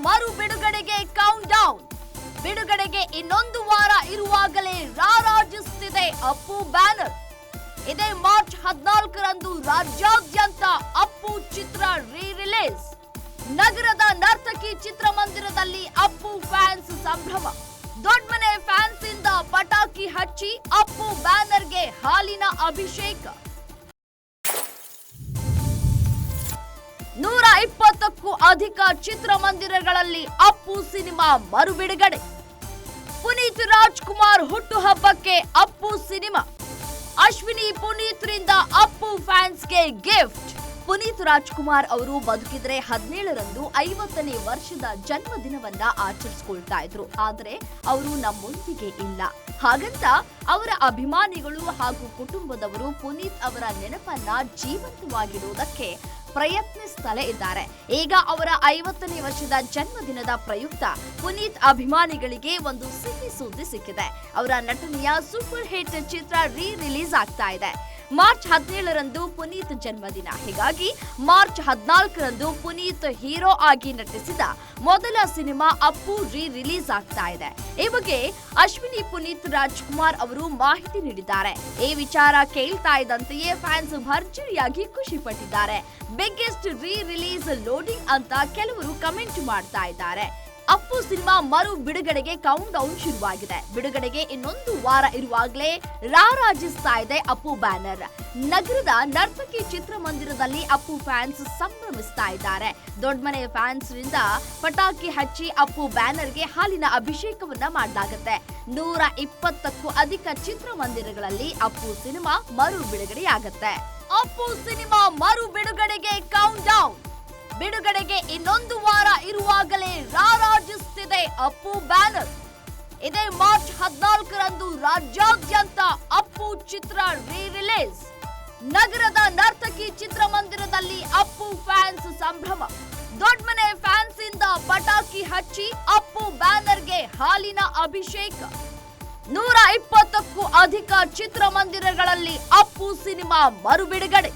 ಮರು ಬಿಡುಗಡೆಗೆ count down. ಬಿಡುಗಡೆಗೆ ಇನ್ನೊಂದು ವಾರ ಇರುವಾಗಲೇ ರಾರಾಜಿಸುತ್ತಿದೆ ಅಪ್ಪು ಬ್ಯಾನರ್. ಇದೇ ಮಾರ್ಚ್ 14ರಂದು ರಾಜ್ಯಾದ್ಯಂತ ಅಪ್ಪು ಚಿತ್ರ ರಿಲೀಸ್. ನಗರದ ನರ್ತಕಿ ಚಿತ್ರಮಂದಿರದಲ್ಲಿ ಅಪ್ಪು ಫ್ಯಾನ್ಸ್ ಸಂಭ್ರಮ. ದೊಡ್ಡಮನೆ ಫ್ಯಾನ್ಸ್ ಇಂದ ಪಟಾಕಿ ಹಚ್ಚಿ ಅಪ್ಪು ಬ್ಯಾನರ್ಗೆ ಹಾಲಿನ ಅಭಿಷೇಕ. 120ಕ್ಕೂ ಅಧಿಕ ಚಿತ್ರಮಂದಿರಗಳಲ್ಲಿ ಅಪ್ಪು ಸಿನಿಮಾ ಮರು ಬಿಡುಗಡೆ. ಪುನೀತ್ ರಾಜ್ಕುಮಾರ್ ಹುಟ್ಟುಹಬ್ಬಕ್ಕೆ ಅಪ್ಪು ಸಿನಿಮಾ. ಅಶ್ವಿನಿ ಪುನೀತ್ರಿಂದ ಅಪ್ಪು ಫ್ಯಾನ್ಸ್ಗೆ ಗಿಫ್ಟ್. ಪುನೀತ್ ರಾಜ್ಕುಮಾರ್ ಅವರು ಬದುಕಿದ್ರೆ 17ರಂದು 50ನೇ ವರ್ಷದ ಜನ್ಮದಿನವನ್ನ ಆಚರಿಸಿಕೊಳ್ತಾ ಇದ್ರು. ಆದರೆ ಅವರು ನಮ್ಮೊಂದಿಗೆ ಇಲ್ಲ. ಹಾಗಂತ ಅವರ ಅಭಿಮಾನಿಗಳು ಹಾಗೂ ಕುಟುಂಬದವರು ಪುನೀತ್ ಅವರ ನೆನಪನ್ನ ಜೀವಂತವಾಗಿಡುವುದಕ್ಕೆ ಪ್ರಯತ್ನಿಸುತ್ತಲೇ ಇದ್ದಾರೆ. ಈಗ ಅವರ 50ನೇ ವರ್ಷದ ಜನ್ಮದಿನದ ಪ್ರಯುಕ್ತ ಪುನೀತ್ ಅಭಿಮಾನಿಗಳಿಗೆ ಒಂದು ಸಿಹಿ ಸುದ್ದಿ ಸಿಕ್ಕಿದೆ. ಅವರ ನಟನೆಯ ಸೂಪರ್ ಹಿಟ್ ಚಿತ್ರ ರಿಲೀಸ್ ಆಗ್ತಾ ಇದೆ. ಮಾರ್ಚ್ 17ರಂದು ಪುನೀತ್ ಜನ್ಮದಿನ. ಹೀಗಾಗಿ ಮಾರ್ಚ್ 14ರಂದು ಪುನೀತ್ ಹೀರೋ ಆಗಿ ನಟಿಸಿದ ಮೊದಲ ಸಿನಿಮಾ ಅಪ್ಪು ರಿಲೀಸ್ ಆಗ್ತಾ ಇದೆ. ಈ ಬಗ್ಗೆ ಅಶ್ವಿನಿ ಪುನೀತ್ ರಾಜ್ಕುಮಾರ್ ಅವರು ಮಾಹಿತಿ ನೀಡಿದ್ದಾರೆ. ಈ ವಿಚಾರ ಕೇಳ್ತಾ ಇದ್ದಂತೆಯೇ ಫ್ಯಾನ್ಸ್ ಭರ್ಜರಿಯಾಗಿ ಖುಷಿ ಪಟ್ಟಿದ್ದಾರೆ. ಬಿಗ್ಗೆಸ್ಟ್ ರಿಲೀಸ್ ಲೋಡಿಂಗ್ ಅಂತ ಕೆಲವರು ಕಮೆಂಟ್ ಮಾಡ್ತಾ ಇದ್ದಾರೆ. ಅಪ್ಪು ಸಿನಿಮಾ ಮರು ಬಿಡುಗಡೆಗೆ ಕೌಂಟ್ ಡೌನ್ ಶುರುವಾಗಿದೆ. ಬಿಡುಗಡೆಗೆ ಇನ್ನೊಂದು ವಾರ ಇರುವಾಗಲೇ ರಾರಾಜಿಸ್ತಾ ಇದೆ ಅಪ್ಪು ಬ್ಯಾನರ್. ನಗರದ ನರ್ತಕಿ ಚಿತ್ರಮಂದಿರದಲ್ಲಿ ಅಪ್ಪು ಫ್ಯಾನ್ಸ್ ಸಂಭ್ರಮಿಸ್ತಾ ಇದ್ದಾರೆ. ದೊಡ್ಡಮನೆ ಫ್ಯಾನ್ಸ್ ರಿಂದ ಪಟಾಕಿ ಹಚ್ಚಿ ಅಪ್ಪು ಬ್ಯಾನರ್ಗೆ ಹಾಲಿನ ಅಭಿಷೇಕವನ್ನ ಮಾಡಲಾಗುತ್ತೆ. 120ಕ್ಕೂ ಅಧಿಕ ಚಿತ್ರಮಂದಿರಗಳಲ್ಲಿ ಅಪ್ಪು ಸಿನಿಮಾ ಮರು ಬಿಡುಗಡೆಯಾಗುತ್ತೆ. ಅಪ್ಪು ಸಿನಿಮಾ ಮರು ಬಿಡುಗಡೆಗೆ ಕೌಂಟ್ ಡೌನ್. ಬಿಡುಗಡೆಗೆ ಇನ್ನೊಂದು ವಾರ ಇರುವಾಗಲೇ ರಾರಾಜಿಸುತ್ತಿದೆ ಅಪ್ಪು ಬ್ಯಾನರ್. ಇದೇ ಮಾರ್ಚ್ 14ರಂದು ರಾಜ್ಯಾದ್ಯಂತ ಅಪ್ಪು ಚಿತ್ರ ರಿಲೀಸ್. ನಗರದ ನರ್ತಕಿ ಚಿತ್ರಮಂದಿರದಲ್ಲಿ ಅಪ್ಪು ಫ್ಯಾನ್ಸ್ ಸಂಭ್ರಮ. ದೊಡ್ಡಮನೆ ಫ್ಯಾನ್ಸ್ ಇಂದ ಪಟಾಕಿ ಹಚ್ಚಿ ಅಪ್ಪು ಬ್ಯಾನರ್ಗೆ ಹಾಲಿನ ಅಭಿಷೇಕ. 120ಕ್ಕೂ ಅಧಿಕ ಚಿತ್ರಮಂದಿರಗಳಲ್ಲಿ ಅಪ್ಪು ಸಿನಿಮಾ ಮರು ಬಿಡುಗಡೆ.